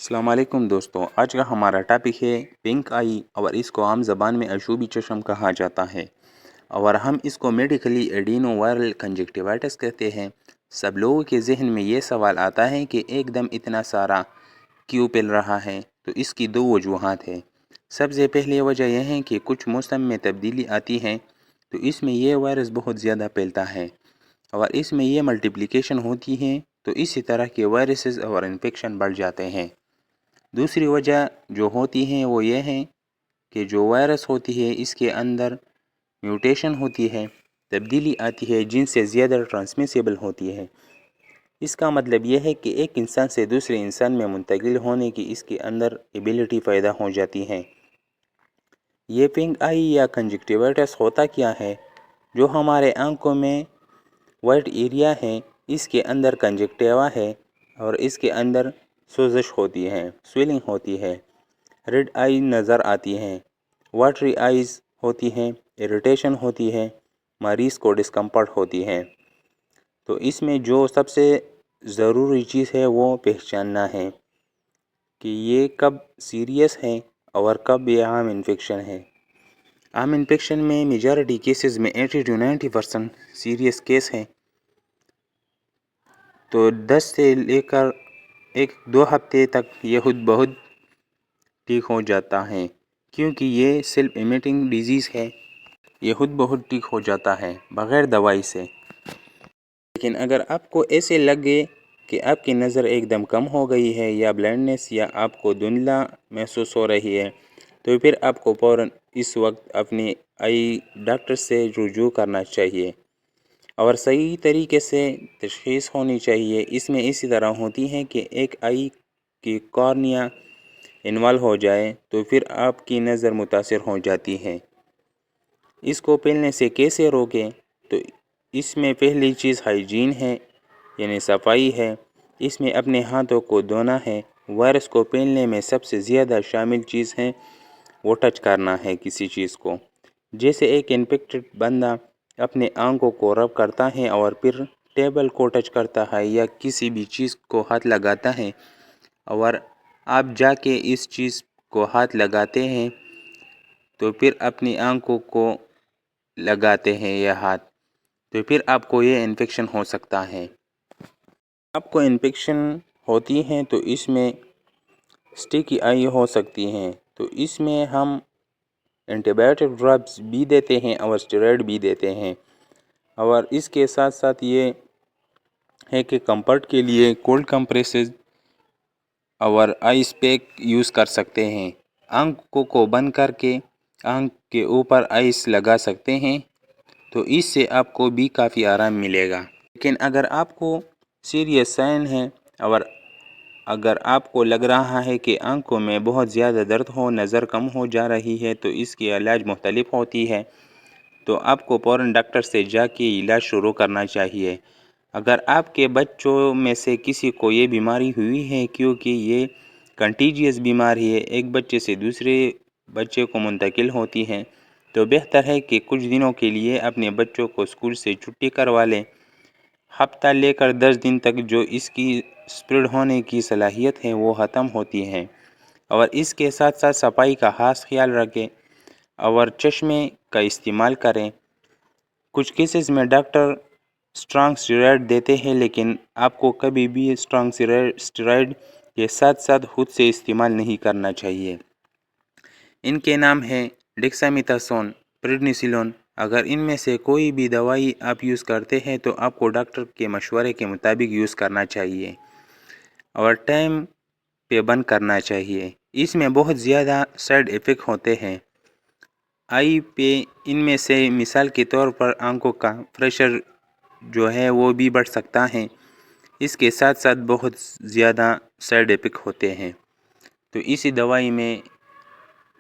السلام علیکم دوستوں، آج کا ہمارا ٹاپک ہے پنک آئی، اور اس کو عام زبان میں اشوبی چشم کہا جاتا ہے، اور ہم اس کو میڈیکلی ایڈینو وائرل کنجکٹیوائٹس کہتے ہیں۔ سب لوگوں کے ذہن میں یہ سوال آتا ہے کہ ایک دم اتنا سارا کیوں پھیل رہا ہے؟ تو اس کی دو وجوہات ہیں۔ سب سے پہلی وجہ یہ ہے کہ کچھ موسم میں تبدیلی آتی ہے تو اس میں یہ وائرس بہت زیادہ پھیلتا ہے، اور اس میں یہ ملٹیپلیکیشن ہوتی ہے تو اسی طرح کے وائرسز اور انفیکشن بڑھ جاتے ہیں۔ دوسری وجہ جو ہوتی ہے وہ یہ ہے کہ جو وائرس ہوتی ہے اس کے اندر میوٹیشن ہوتی ہے، تبدیلی آتی ہے جن سے زیادہ ٹرانسمیسیبل ہوتی ہے۔ اس کا مطلب یہ ہے کہ ایک انسان سے دوسرے انسان میں منتقل ہونے کی اس کے اندر ایبیلٹی پیدا ہو جاتی ہے۔ یہ پنک آئی یا کنجکٹیوائٹس ہوتا کیا ہے؟ جو ہمارے آنکھوں میں وائٹ ایریا ہے اس کے اندر کنجکٹیوا ہے، اور اس کے اندر سوزش ہوتی ہے، سویلنگ ہوتی ہے، ریڈ آئی نظر آتی ہیں، واٹری آئیز ہوتی ہیں، اریٹیشن ہوتی ہے، مریض کو ڈسکمفرٹ ہوتی ہے۔ تو اس میں جو سب سے ضروری چیز ہے وہ پہچاننا ہے کہ یہ کب سیریس ہے اور کب یہ عام انفیکشن ہے۔ عام انفیکشن میں میجارٹی کیسز میں 80 to 90% سیریس کیس ہیں، تو 10 سے لے کر 1-2 ہفتے تک یہ خود بہت ٹھیک ہو جاتا ہے، کیونکہ یہ سیلف ایمیٹنگ ڈیزیز ہے، یہ خود بہت ٹھیک ہو جاتا ہے بغیر دوائی سے۔ لیکن اگر آپ کو ایسے لگے کہ آپ کی نظر ایک دم کم ہو گئی ہے، یا بلائنڈنس، یا آپ کو دھندلا محسوس ہو رہی ہے، تو پھر آپ کو فوراً اس وقت اپنی آئی ڈاکٹر سے رجوع کرنا چاہیے، اور صحیح طریقے سے تشخیص ہونی چاہیے۔ اس میں اسی طرح ہوتی ہے کہ ایک آئی کی کارنیا انوالو ہو جائے تو پھر آپ کی نظر متاثر ہو جاتی ہے۔ اس کو پھیلنے سے کیسے روکیں؟ تو اس میں پہلی چیز ہائیجین ہے، یعنی صفائی ہے۔ اس میں اپنے ہاتھوں کو دھونا ہے۔ وائرس کو پھیلنے میں سب سے زیادہ شامل چیز ہے وہ ٹچ کرنا ہے کسی چیز کو، جیسے ایک انفیکٹڈ بندہ اپنے آنکھوں کو رب کرتا ہے اور پھر ٹیبل کو ٹچ کرتا ہے یا کسی بھی چیز کو ہاتھ لگاتا ہے، اور آپ جا کے اس چیز کو ہاتھ لگاتے ہیں تو پھر اپنی آنکھوں کو لگاتے ہیں یہ ہاتھ، تو پھر آپ کو یہ انفیکشن ہو سکتا ہے۔ آپ کو انفیکشن ہوتی ہے تو اس میں اسٹیکی آئی ہو سکتی ہیں، تو اس میں ہم اینٹی بائیوٹک ڈرگس بھی دیتے ہیں اور اسٹیرائڈ بھی دیتے ہیں، اور اس کے ساتھ ساتھ یہ ہے کہ کمفرٹ کے لیے کولڈ کمپریسز اور آئس پیک یوز کر سکتے ہیں۔ آنکھوں کو بند کر کے آنکھ کے اوپر آئس لگا سکتے ہیں، تو اس سے آپ کو بھی کافی آرام ملے گا۔ لیکن اگر آپ کو سیریس سائن ہے اور اگر آپ کو لگ رہا ہے کہ آنکھوں میں بہت زیادہ درد ہو، نظر کم ہو جا رہی ہے، تو اس کی علاج مختلف ہوتی ہے، تو آپ کو فوراً ڈاکٹر سے جا کے علاج شروع کرنا چاہیے۔ اگر آپ کے بچوں میں سے کسی کو یہ بیماری ہوئی ہے، کیونکہ یہ کنٹیجیس بیماری ہے، ایک بچے سے دوسرے بچے کو منتقل ہوتی ہے، تو بہتر ہے کہ کچھ دنوں کے لیے اپنے بچوں کو اسکول سے چھٹی کروا لیں۔ ہفتہ لے کر 10 دن تک جو اس کی اسپریڈ ہونے کی صلاحیت ہے وہ ختم ہوتی ہے، اور اس کے ساتھ ساتھ صفائی کا خاص خیال رکھیں اور چشمے کا استعمال کریں۔ کچھ کیسز میں ڈاکٹر اسٹرانگ اسٹیرائڈ دیتے ہیں، لیکن آپ کو کبھی بھی اسٹرانگ اسٹیرائڈ کے ساتھ ساتھ خود سے استعمال نہیں کرنا چاہیے۔ ان کے نام ہیں ڈیکسامیتھاسون، پریڈنیسیلون۔ اگر ان میں سے کوئی بھی دوائی آپ یوز کرتے ہیں تو آپ کو ڈاکٹر کے مشورے کے مطابق یوز کرنا چاہیے اور ٹائم پہ بند کرنا چاہیے۔ اس میں بہت زیادہ سائیڈ ایفیکٹ ہوتے ہیں آئی پہ، ان میں سے مثال کے طور پر آنکھوں کا پریشر جو ہے وہ بھی بڑھ سکتا ہے۔ اس کے ساتھ ساتھ بہت زیادہ سائیڈ ایفیکٹ ہوتے ہیں، تو اسی دوائی میں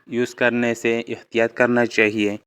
یوز کرنے سے احتیاط کرنا چاہیے۔